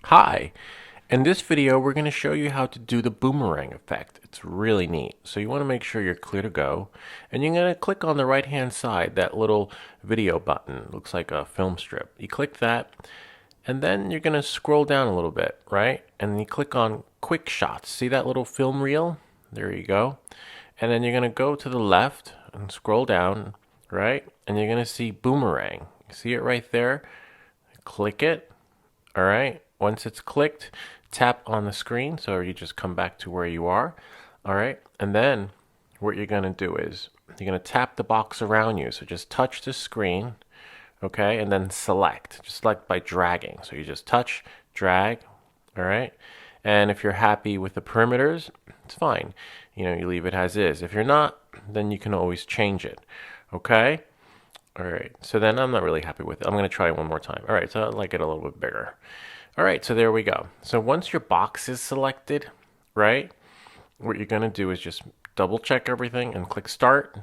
Hi! In this video, we're going to show you how to do the boomerang effect. It's really neat. So you want to make sure you're clear to go. And you're going to click on the right-hand side, that little video button. Looks like a film strip. You click that, and then you're going to scroll down a little bit, right? And then you click on quick shots. See that little film reel? There you go. And then you're going to go to the left and scroll down, right? And you're going to see boomerang. See it right there? Click it. All right. Once it's clicked, tap on the screen so you just come back to where you are. All right. And then what you're going to do is you're going to tap the box around you. So just touch the screen. Okay. And then select. Just select by dragging. So you just touch, drag. All right. And if you're happy with the perimeters, it's fine. You leave it as is. If you're not, then you can always change it. Okay. All right, so then I'm not really happy with it. I'm going to try it one more time. All right, so I'd like it a little bit bigger. All right, so there we go. So once your box is selected, right, what you're going to do is just double check everything and click start.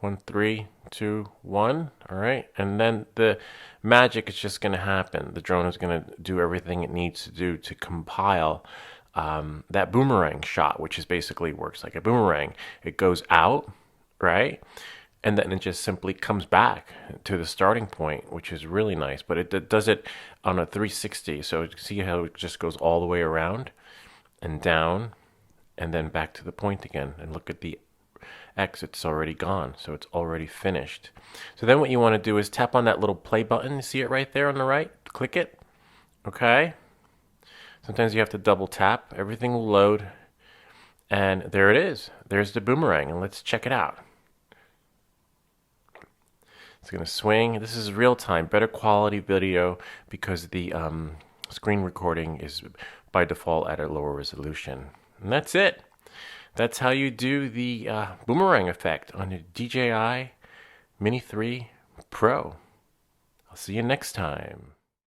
1, 3, 2, 1. All right, and then the magic is just going to happen. The drone is going to do everything it needs to do to compile that boomerang shot, which is basically works like a boomerang. It goes out, right? And then it just simply comes back to the starting point, which is really nice. But it does it on a 360. So see how it just goes all the way around and down and then back to the point again. And look at the X, it's already gone. So it's already finished. So then what you want to do is tap on that little play button. You see it right there on the right? Click it. Okay. Sometimes you have to double tap. Everything will load. And there it is. There's the boomerang. And let's check it out. It's going to swing. This is real time, better quality video because the screen recording is by default at a lower resolution. And that's it. That's how you do the boomerang effect on your DJI Mini 3 Pro. I'll see you next time.